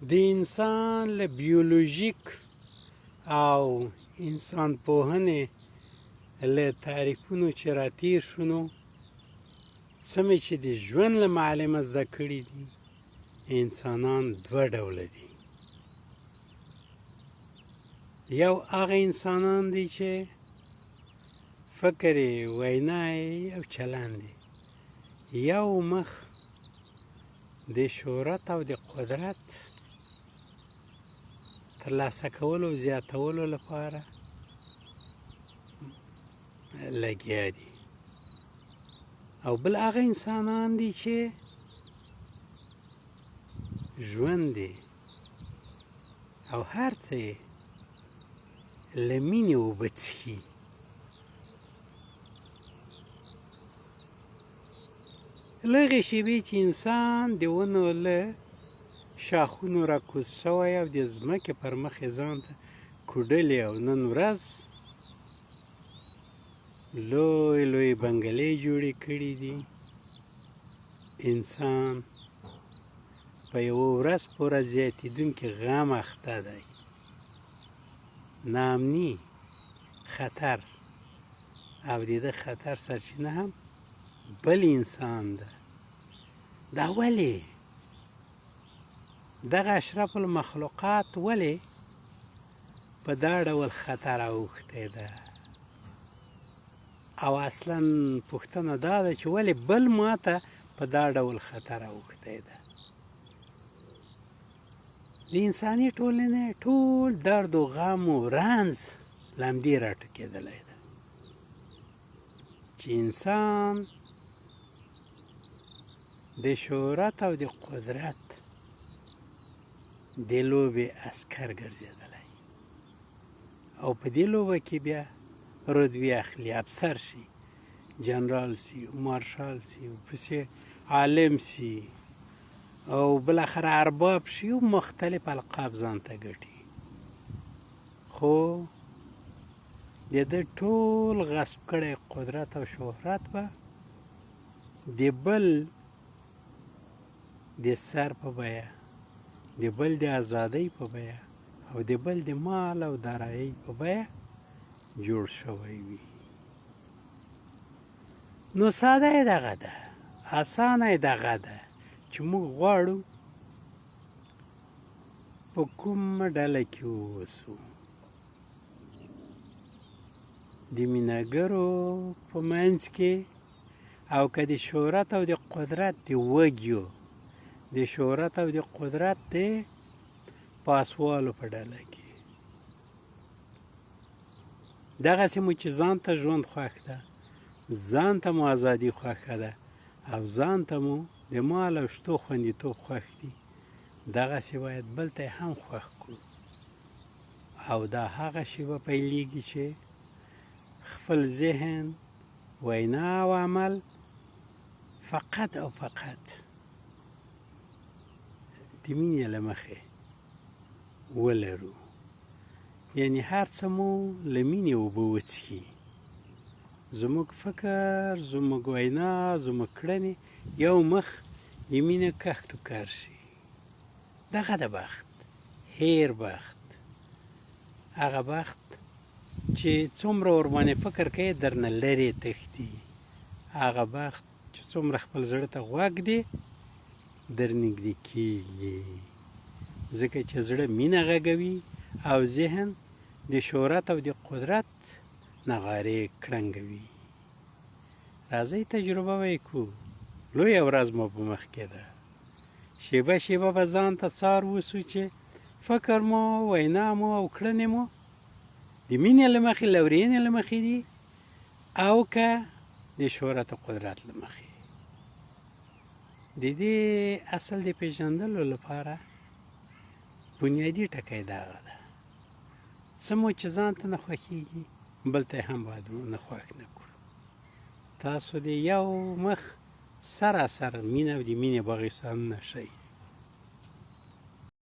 د انسان له بیولوژیک او انسان پوهنې له تعریفونو چې راتیر شو نو څه مې چې د ژوند له معلمه زده کړي دي انسانان دوه ډوله دي. یو هغه انسانان دي چې فکر یې وینا یې او چلند یې یو مخ د شهرت او د قدرت ترلاسه کولو او زیاتولو لپاره لګیا دي، او بل هغه انسانان دي چې ژوند دی او هر څه یې له مینې اوبه څښي. له هغې شېبې چې انسان د ونو له شاخونو راکوز شوی او د ځمکې پر مخ یې ځان ته کوډلې او نن ورځ لوی لوی بنګلې جوړې کړي دي، انسان په یوه ورځ پوره زیاتېدونکي غم اخته دی. ناامني، خطر، او د ده خطر سرچینه هم بل انسان ده. دا ولې دغه اشرف المخلوقات ولې په دا ډول خطر اوښتی ده؟ او اصلا پوښتنه دا ده چې ولې بل ماته په دا ډول خطر اوښتی ده؟ د انساني ټولنې ټول درد و غم و رنځ له همدې راټوکېدلی ده چې انسان د شهرت او د قدرت د لوبې عسکر ګرځېدلی او په دې لوبه کې بیا رتبې اخلي، افسر شي، جنرال سي، مارشال سي، پسې عالم سي او بالاخره ارباب شي او مختلف القاب ځان ته ګټي. خو د ده ټول غصب کړی قدرت او شهرت به د بل د سر په بیه، د بل د ازادۍ په بیه او د بل د مال او دارایۍ په بیه جوړ شوی وي. نو ساده یې دغه ده، اسانه یې دغه ده چې موږ غواړو په کومه ډله کې واوسو. د مینهګرو په منځ کې او که د شهرت او د قدرت د وږیو، د شهرت او د قدرت د پاسوالو په ډله کې. دغسې مو چې ځان ته ژوند خوښ ده، ځان ته مو ازادي خوښه ده او ځان ته مو د مال او شتو خوندیتوب خوښ دي، دغسې باید بل ته هم خوښ کړو. او دا هغه شیبه پیلېږي چې خپل ذهن، وینا او عمل فقط او فقط د مینې له مخې ولرو، یعنی هر څه مو له مینې اوبه وڅښي. زموږ فکر، زموږ وینا، زموږ کړنې یو مخ د مینې کښت و کار شي. دغه د بخت، هیر بخت، هغه بخت چې څومره ورباندې فکر کوې درنه لرې تښتي، هغه بخت چې څومره خپل زړه ته غوږ دی در نږدې کېږي، ځکه چې زړه مینه غږوي او ذهن د شهرت او د قدرت نغارې کړنګوي. راځئ تجربه وکړو، لویه ورځ مو په مخ کې ده. شیبه شیبه به ځان ته څار وسو چې فکر مو، وینا مو او کړنې مو د مینې له مخې، لورینې له مخې دي او که د شهرت او قدرت له مخې. د دې اصل د پېژندلو لپاره بنیادي ټکی دغه ده، څه مو چې ځان ته نه خوښېږي بل ته هم باید نه خوښ نه کړو. تاسو د یو مخ سراسر مینه او د مینې باغستانونه شئ.